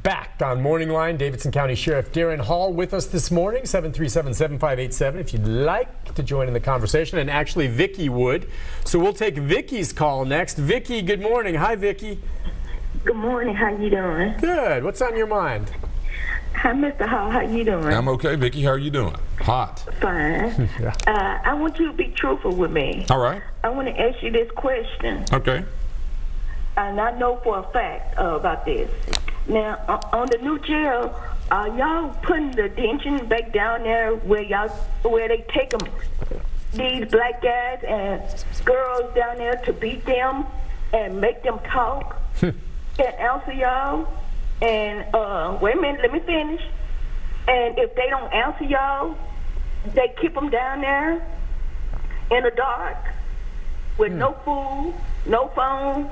back on MorningLine. Davidson County Sheriff Daron Hall with us this morning, 737-7587. If you'd like to join in the conversation, and actually Vicki would. So we'll take Vicki's call next. Vicki, good morning. Hi, Vicki. Good morning. How you doing? Good. What's on your mind? Hi, Mr. Hall. How you doing? I'm okay, Vicki. How are you doing? Hot. Fine. Yeah. I want you to be truthful with me. All right. I want to ask you this question. Okay. And I know for a fact about this. Now, on the new jail, are y'all putting the detention back down there where they take them, these black guys and girls down there to beat them and make them talk and answer y'all? And wait a minute, let me finish. And if they don't answer y'all, they keep them down there in the dark with no food, no phone,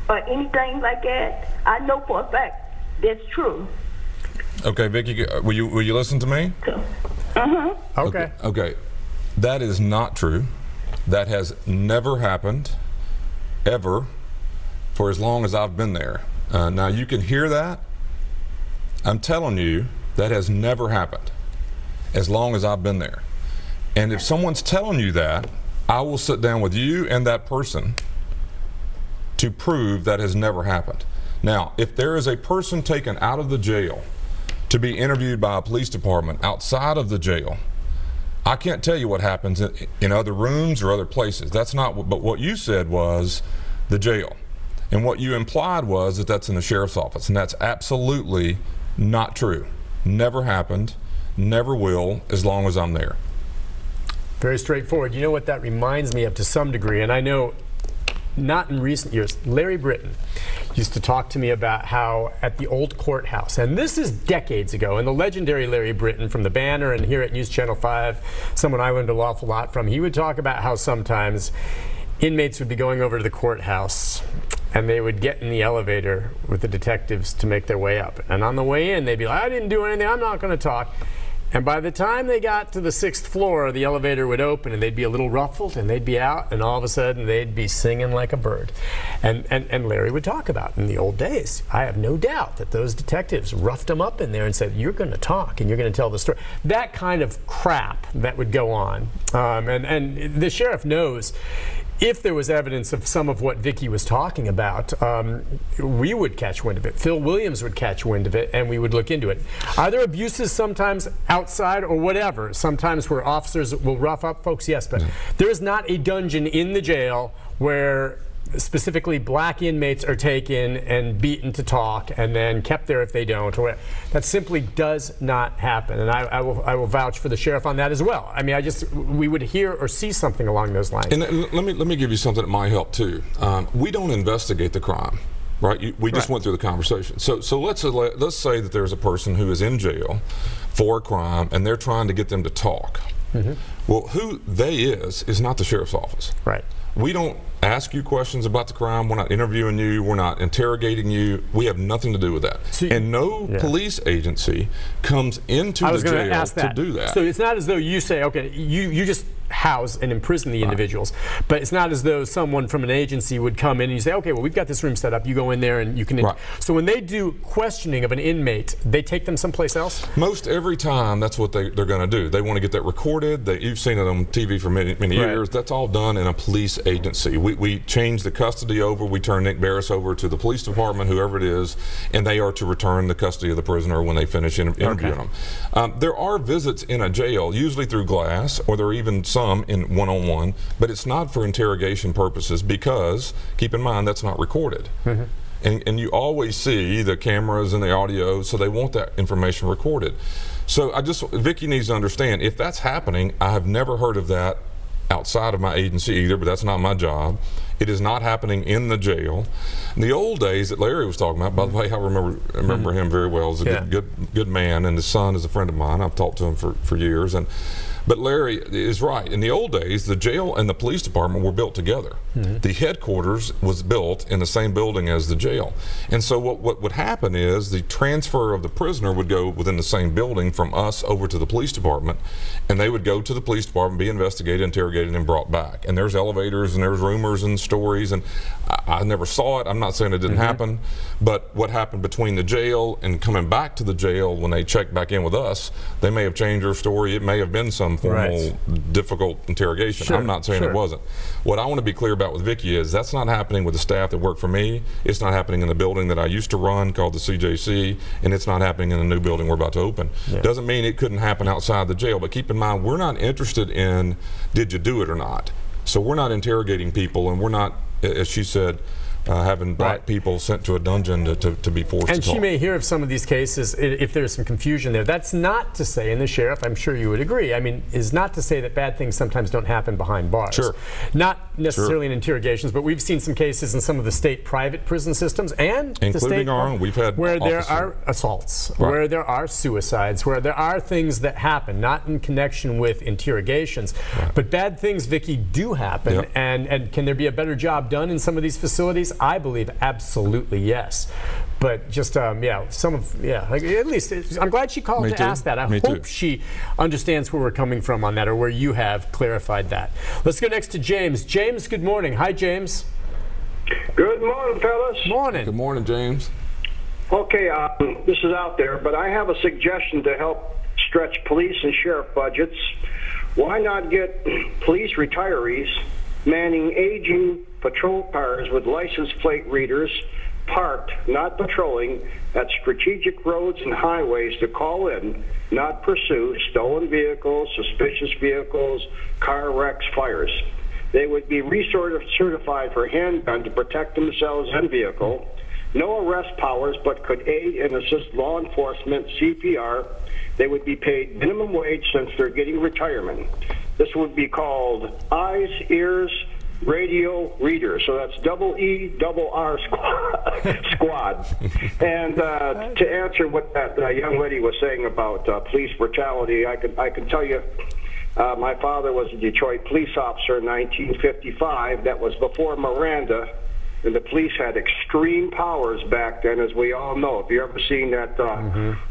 or anything like that. I know for a fact that's true. Okay, Vicki, will you listen to me? Okay. Okay. That is not true. That has never happened, ever, for as long as I've been there. Now, you can hear that. I'm telling you, that has never happened, as long as I've been there. And if someone's telling you that, I will sit down with you and that person to prove that has never happened. Now, if there is a person taken out of the jail to be interviewed by a police department outside of the jail, I can't tell you what happens in other rooms or other places. That's not what, but what you said was the jail. And what you implied was that that's in the sheriff's office, and that's absolutely not true. Never happened, never will, as long as I'm there. Very straightforward. You know what that reminds me of to some degree, and I know not in recent years, Larry Britton used to talk to me about how at the old courthouse, and this is decades ago, and the legendary Larry Britton from the Banner and here at News Channel 5, someone I learned an awful lot from, he would talk about how sometimes inmates would be going over to the courthouse and they would get in the elevator with the detectives to make their way up. And on the way in, they'd be like, I didn't do anything, I'm not going to talk. And by the time they got to the 6th floor, the elevator would open and they'd be a little ruffled and they'd be out, and all of a sudden they'd be singing like a bird. And Larry would talk about in the old days, I have no doubt that those detectives roughed them up in there and said, you're going to talk and you're going to tell the story. That kind of crap that would go on. And the sheriff knows if there was evidence of some of what Vicki was talking about, we would catch wind of it. Phil Williams would catch wind of it, and we would look into it. Are there abuses sometimes outside or whatever? Sometimes where officers will rough up folks? Yes, but there is not a dungeon in the jail where specifically black inmates are taken and beaten to talk and then kept there if they don't. Or that simply does not happen, and I will vouch for the sheriff on that as well. I mean, we would hear or see something along those lines. And let me give you something that might help too. We don't investigate the crime, right? We just went through the conversation. So let's say that there's a person who is in jail for a crime and they're trying to get them to talk. Well, who they is not the sheriff's office. Right. We don't ask you questions about the crime. We're not interviewing you. We're not interrogating you. We have nothing to do with that. So and no police agency comes into the jail to do that. So it's not as though you say, okay, you just house and imprison the individuals, but it's not as though someone from an agency would come in and you say, okay, well, we've got this room set up. You go in there and you can. So when they do questioning of an inmate, they take them someplace else? Most every time, that's what they're going to do. They want to get that recorded. You've seen it on TV for many years. That's all done in a police agency. We change the custody over. We turn Nick Beres over to the police department, whoever it is, and they are to return the custody of the prisoner when they finish interviewing them. There are visits in a jail, usually through glass, or there are even some in one-on-one, but it's not for interrogation purposes because, keep in mind, that's not recorded. And you always see the cameras and the audio, so they want that information recorded. So Vicki needs to understand, if that's happening, I have never heard of that outside of my agency either, but that's not my job. It is not happening in the jail. In the old days that Larry was talking about, by the way, I remember him very well. He's a good man, and his son is a friend of mine. I've talked to him for years. But Larry is right. In the old days, the jail and the police department were built together. The headquarters was built in the same building as the jail. And so what would happen is the transfer of the prisoner would go within the same building from us over to the police department, and they would go to the police department, be investigated, interrogated, and brought back. And there's elevators and there's roomers and stories, and I never saw it. I'm not saying it didn't happen, but what happened between the jail and coming back to the jail when they checked back in with us, they may have changed their story. It may have been some formal, difficult interrogation. I'm not saying it wasn't. What I want to be clear about with Vicki is that's not happening with the staff that work for me. It's not happening in the building that I used to run called the CJC, and it's not happening in the new building we're about to open. Doesn't mean it couldn't happen outside the jail, but keep in mind, we're not interested in did you do it or not. So we're not interrogating people, and we're not, as she said, having black people sent to a dungeon to be forced to talk. And she may hear of some of these cases if there's some confusion there. That's not to say, and the sheriff, I'm sure you would agree, I mean, is not to say that bad things sometimes don't happen behind bars. Not necessarily in interrogations, but we've seen some cases in some of the state private prison systems and including the state our own. We've had where there are assaults, where there are suicides, where there are things that happen, not in connection with interrogations. But bad things, Vicki, do happen, and can there be a better job done in some of these facilities? I believe absolutely yes, but just at least I'm glad she called to ask that. I hope she understands where we're coming from on that, or where you have clarified that. Let's go next to James. James, good morning. Hi, James. Good morning, fellas. Morning. Good morning, James. Okay, this is out there, but I have a suggestion to help stretch police and sheriff budgets. Why not get police retirees manning aging patrol cars with license plate readers parked, not patrolling, at strategic roads and highways to call in, not pursue stolen vehicles, suspicious vehicles, car wrecks, fires. They would be recertified for handgun to protect themselves and vehicle. No arrest powers, but could aid and assist law enforcement, CPR. They would be paid minimum wage since they're getting retirement. This would be called Eyes, Ears, Radio Reader. So that's EER squad. And to answer what that young lady was saying about police brutality, I can tell you my father was a Detroit police officer in 1955. That was before Miranda. And the police had extreme powers back then, as we all know. If you ever seen that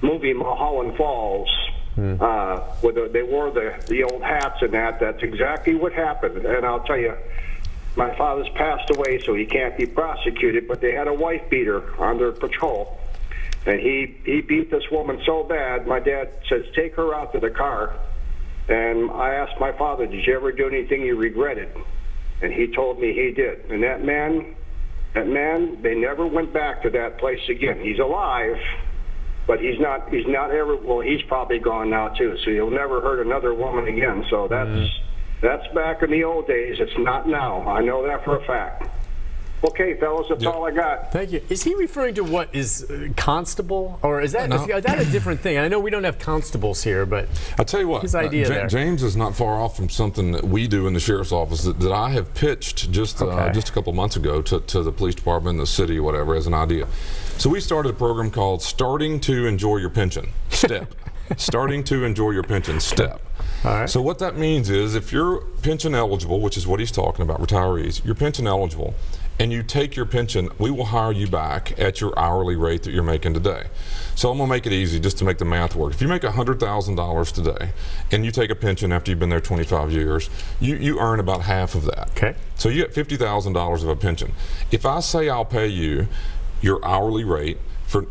movie Mulholland Falls, where they wore the old hats and that's exactly what happened. And I'll tell you, my father's passed away, so he can't be prosecuted, but they had a wife beater on their patrol. And he beat this woman so bad, my dad says, take her out to the car. And I asked my father, did you ever do anything you regretted? And he told me he did. And that man, they never went back to that place again. He's alive, but he's not ever, well, he's probably gone now too, so you'll never hurt another woman again. So that's back in the old days. It's not now. I know that for a fact. Okay, fellas, that's all I got. Thank you. Is he referring to what is constable, or is that a different thing? I know we don't have constables here, but I'll tell you what, his idea there. James is not far off from something that we do in the sheriff's office that I have pitched just a couple months ago to the police department, the city, whatever, as an idea. So we started a program called Starting to Enjoy Your Pension Step. Starting to Enjoy Your Pension Step. All right. So what that means is if you're pension eligible, which is what he's talking about, retirees, you're pension eligible, and you take your pension, we will hire you back at your hourly rate that you're making today. So I'm going to make it easy just to make the math work. If you make $100,000 today and you take a pension after you've been there 25 years, you earn about half of that. Okay. So you get $50,000 of a pension. If I say I'll pay you your hourly rate,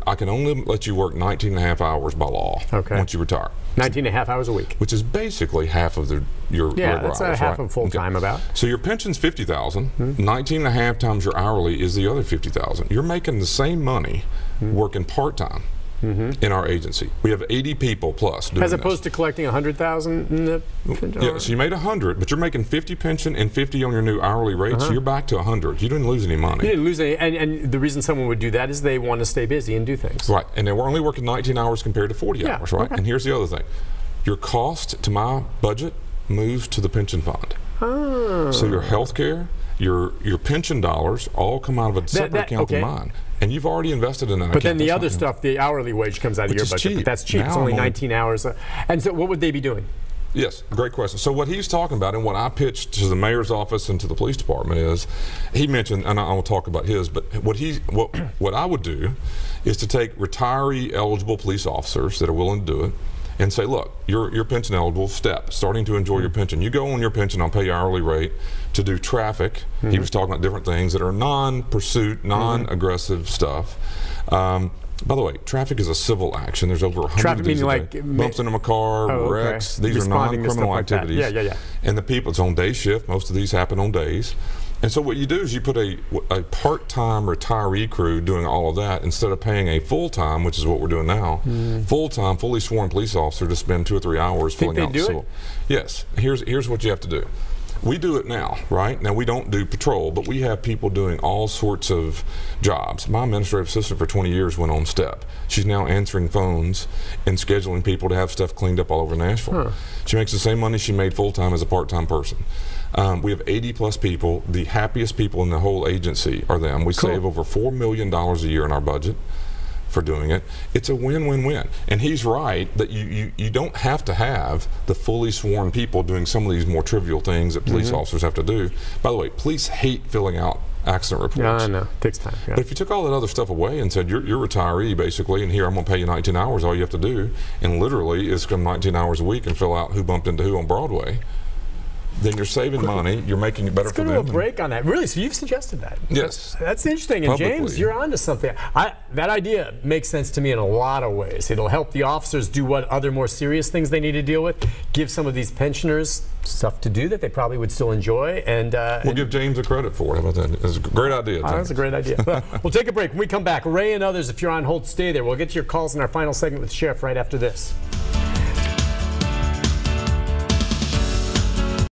I can only let you work 19 and a half hours by law once you retire. 19 and a half hours a week. Which is basically half of your regular hours. Yeah, that's half of full time about. So your pension's $50,000. 19 and a half times your hourly is the other $50,000. You're making the same money working part-time in our agency. We have 80 people plus doing as opposed to collecting $100,000 in the yeah, so you made 100, but you're making 50 pension and 50 on your new hourly rate, so you're back to 100. You didn't lose any money. You didn't lose any, and the reason someone would do that is they want to stay busy and do things. Right, and then we're only working 19 hours compared to 40 hours, right? And here's the other thing. Your cost to my budget moves to the pension fund. So your health care, your pension dollars all come out of a separate account of mine. And you've already invested in that. But then the other stuff, the hourly wage comes out of your budget. Cheap. But that's cheap. Now it's only 19 hours. And so what would they be doing? Yes, great question. So what he's talking about and what I pitched to the mayor's office and to the police department is, he mentioned, and I will talk about his, but what I would do is to take retiree eligible police officers that are willing to do it and say, look, you're pension eligible, step, starting to enjoy your pension. You go on your pension, I'll pay you hourly rate to do traffic. He was talking about different things that are non-pursuit, non-aggressive stuff. By the way, traffic is a civil action. There's over 100 traffic of these meaning a day. like Bumps into my car, wrecks. These are non-criminal activities. Yeah. And the people, it's on day shift. Most of these happen on days. And so what you do is you put a part-time retiree crew doing all of that instead of paying a full-time, which is what we're doing now, full-time, fully sworn police officer to spend 2 or 3 hours filling out the civil. Yes. Here's what you have to do. We do it now, right? Now, we don't do patrol, but we have people doing all sorts of jobs. My administrative assistant for 20 years went on step. She's now answering phones and scheduling people to have stuff cleaned up all over Nashville. She makes the same money she made full-time as a part-time person. We have 80+ people. The happiest people in the whole agency are them. We save over $4 million a year in our budget for doing it. It's a win-win-win. And he's right that you don't have to have the fully sworn people doing some of these more trivial things that police officers have to do. By the way, police hate filling out accident reports. Yeah, I know. It takes time. Yeah. But if you took all that other stuff away and said, you're a retiree basically, and here I'm going to pay you 19 hours, all you have to do, and literally it's come 19 hours a week and fill out who bumped into who on Broadway, then you're saving money, you're making it better for them. Let's go to a break on that. Really, so you've suggested that? Yes. That's interesting. And Publicly. James, you're onto something. That idea makes sense to me in a lot of ways. It'll help the officers do what other more serious things they need to deal with, give some of these pensioners stuff to do that they probably would still enjoy. And we'll give James a credit for it. How about that? That's a great idea, James. That's a great idea. We'll take a break. When we come back, Ray and others, if you're on hold, stay there. We'll get to your calls in our final segment with the Sheriff right after this.